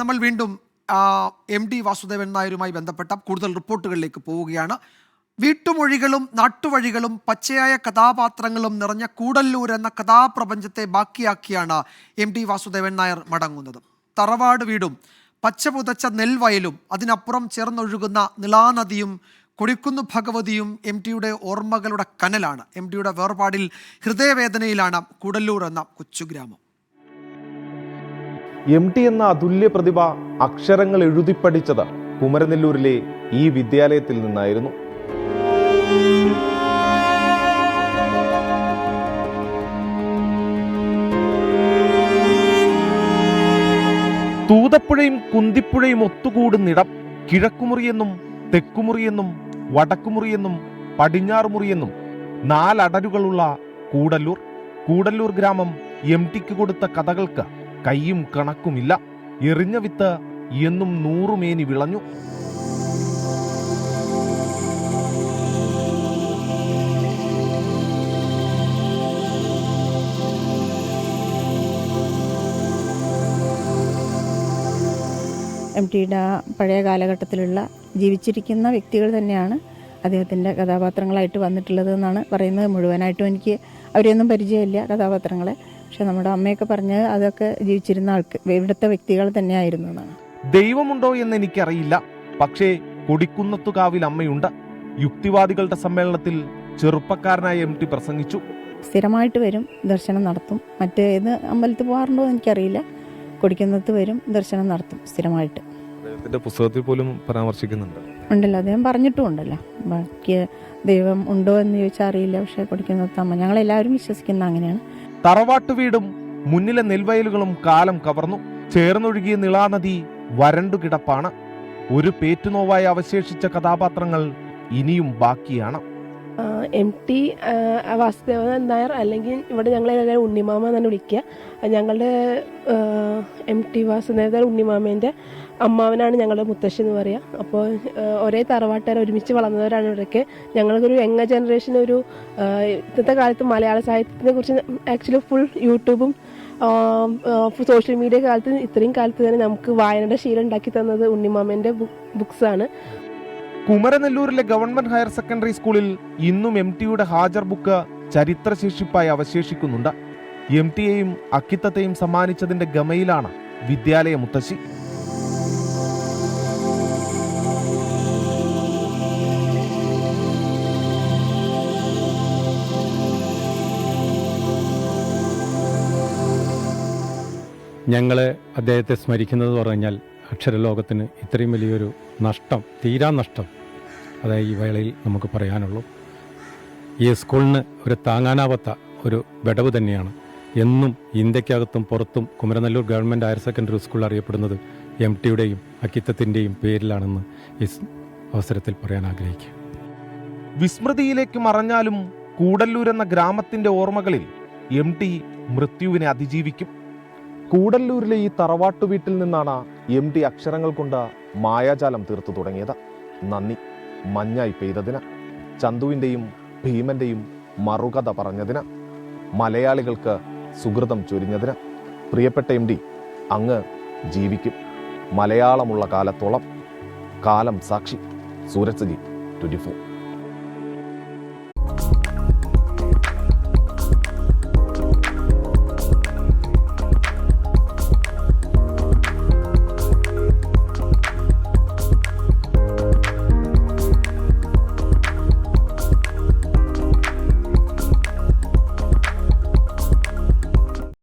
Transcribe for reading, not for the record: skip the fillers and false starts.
നമ്മൾ വീണ്ടും MD വാസുദേവൻ നായരുമായി ബന്ധപ്പെട്ട കൂടുതൽ റിപ്പോർട്ടുകളിലേക്ക് പോവുകയാണ്. വീട്ടുമൊഴികളും നാട്ടുവഴികളും പച്ചയായ കഥാപാത്രങ്ങളും നിറഞ്ഞ കൂടല്ലൂർ എന്ന കഥാപ്രപഞ്ചത്തെ ബാക്കിയാക്കിയാണ് MD വാസുദേവൻ നായർ മടങ്ങുന്നത്. തറവാട് വീടും പച്ചപുതച്ച നെൽവയലും അതിനപ്പുറം ചേർന്നൊഴുകുന്ന നിളാനദിയും കൊടിക്കുന്ന് ഭഗവതിയും MTയുടെ ഓർമ്മകളുടെ കനലാണ്. MTയുടെ വേർപാടിൽ ഹൃദയവേദനയിലാണ് കൂടല്ലൂർ എന്ന കൊച്ചുഗ്രാമം. MT എന്ന അതുല്യ പ്രതിഭ അക്ഷരങ്ങൾ എഴുതിപ്പഠിച്ചത് കുമരനെല്ലൂരിലെ ഈ വിദ്യാലയത്തിൽ നിന്നായിരുന്നു. തൂതപ്പുഴയും കുന്തിപ്പുഴയും ഒത്തുകൂടുന്നിടം കിഴക്കുമുറിയെന്നും തെക്കുമുറിയെന്നും വടക്കുമുറിയെന്നും പടിഞ്ഞാറുമുറിയെന്നും 4 അടരുകളുള്ള കൂടല്ലൂർ ഗ്രാമം MTക്ക് കൊടുത്ത കഥകൾക്ക് കയ്യും കണക്കുമില്ല. എറിഞ്ഞ വിത്ത് എന്നും 100 മേനി വിളഞ്ഞു. MTയുടെ പഴയ കാലഘട്ടത്തിലുള്ള ജീവിച്ചിരിക്കുന്ന വ്യക്തികൾ തന്നെയാണ് അദ്ദേഹത്തിൻ്റെ കഥാപാത്രങ്ങളായിട്ട് വന്നിട്ടുള്ളത് എന്നാണ് പറയുന്നത്. മുഴുവനായിട്ടും എനിക്ക് അവരെയൊന്നും പരിചയമില്ല കഥാപാത്രങ്ങളെ. പക്ഷെ നമ്മുടെ അമ്മയൊക്കെ പറഞ്ഞത് അതൊക്കെ ജീവിച്ചിരുന്ന ഇവിടുത്തെ വ്യക്തികൾ തന്നെയായിരുന്നു എന്നാണ്. ദൈവമുണ്ടോ എന്ന് എനിക്കറിയില്ല, പക്ഷേ കൊടിക്കുന്നത്തുകാവിൽ അമ്മയുണ്ട്. യുക്തിവാദികളുടെ സമ്മേളനത്തിൽ ചെറുപ്പക്കാരനായ MT പ്രസംഗിച്ചു. സ്ഥിരമായിട്ട് വരും, ദർശനം നടത്തും. മറ്റേത് അമ്പലത്തിൽ പോകാറുണ്ടോ എന്ന് എനിക്കറിയില്ല. കൊടിക്കുന്നത്ത് വരും, ദർശനം നടത്തും സ്ഥിരമായിട്ട്. അദ്ദേഹത്തിന്റെ പുസ്തകത്തിൽ പോലും പരാമർശിക്കുന്നുണ്ട്. ഉണ്ടല്ലോ, അദ്ദേഹം പറഞ്ഞിട്ടും ഉണ്ടല്ലോ. ബാക്കി ദൈവം ഉണ്ടോ എന്ന് ചോദിച്ചാൽ അറിയില്ല, പക്ഷെ കൊടിക്കുന്നത്ത് അമ്മ ഞങ്ങളെല്ലാവരും വിശ്വസിക്കുന്ന അങ്ങനെയാണ്. തറവാട്ടു വീടും മുന്നിലെ നെൽവയലുകളും കാലം കവർന്നു. ചേർന്നൊഴുകിയ നിളാനദി വരണ്ടു കിടപ്പാണ്. ഒരു പേറ്റുനോവായി അവശേഷിച്ച കഥാപാത്രങ്ങൾ ഇനിയും ബാക്കിയാണ്. MT വാസുദേവൻ നായർ, അല്ലെങ്കിൽ ഇവിടെ ഞങ്ങളെല്ലാവരും ഉണ്ണിമാമ എന്നാണ് വിളിക്കുക. ഞങ്ങളുടെ MT വാസുദേവൻ ഉണ്ണിമാമേൻ്റെ അമ്മാവനാണ് ഞങ്ങളുടെ മുത്തശ്ശി എന്ന് പറയുക. അപ്പോൾ ഒരേ തറവാട്ടുകാർ ഒരുമിച്ച് വളർന്നവരാണ് ഇവരൊക്കെ. ഞങ്ങൾക്കൊരു യങ്ങ ജനറേഷൻ, ഒരു ഇന്നത്തെ കാലത്ത് മലയാള സാഹിത്യത്തിനെ കുറിച്ച് ആക്ച്വലി ഫുൾ യൂട്യൂബും സോഷ്യൽ മീഡിയ കാലത്ത് ഇത്രയും കാലത്ത് തന്നെ നമുക്ക് വായനയുടെ ശീലം ഉണ്ടാക്കി തന്നത് ഉണ്ണിമാമേൻ്റെ ബുക്സാണ്. കുമരനെല്ലൂരിലെ ഗവൺമെന്റ് ഹയർ സെക്കൻഡറി സ്കൂളിൽ ഇന്നും MTയുടെ ഹാജർ ബുക്ക് ചരിത്രശേഷിപ്പായി അവശേഷിക്കുന്നുണ്ട്. MTയെയും അക്കിത്തത്തെയും സമ്മാനിച്ചതിന്റെ ഗമയിലാണ് വിദ്യാലയ മുത്തശ്ശി. ഞങ്ങൾ അദ്ദേഹത്തെ സ്മരിക്കുന്നത് പറഞ്ഞാൽ അക്ഷരലോകത്തിന് ഇത്രയും വലിയൊരു നഷ്ടം, തീരാ നഷ്ടം അതായത് ഈ വേളയിൽ നമുക്ക് പറയാനുള്ളൂ. ഈ സ്കൂളിന് ഒരു താങ്ങാനാവാത്ത ഒരു വിടവ് തന്നെയാണ്. എന്നും ഇന്ത്യക്കകത്തും പുറത്തും Kumaranellur government higher secondary school അറിയപ്പെടുന്നത് MTയുടെയും അക്കിത്തത്തിൻ്റെയും പേരിലാണെന്ന് ഈ അവസരത്തിൽ പറയാൻ ആഗ്രഹിക്കുക. വിസ്മൃതിയിലേക്ക് മറഞ്ഞാലും കൂടല്ലൂർ എന്ന ഗ്രാമത്തിന്റെ ഓർമ്മകളിൽ MT മൃത്യുവിനെ അതിജീവിക്കും. കൂടല്ലൂരിലെ ഈ തറവാട്ടു വീട്ടിൽ നിന്നാണ് MT അക്ഷരങ്ങൾ കൊണ്ട് മായാജാലം തീർത്തു തുടങ്ങിയത്. നന്ദി മഞ്ഞായി പെയ്തതിന്, ചന്തുവിൻ്റെയും ഭീമന്റെയും മറുകഥ പറഞ്ഞതിന്, മലയാളികൾക്ക് സുഹൃതം ചൊരിഞ്ഞതിന്. പ്രിയപ്പെട്ട MT, അങ്ങ് ജീവിക്കും മലയാളമുള്ള കാലത്തോളം. കാലം സാക്ഷി. സൂരജ് 24.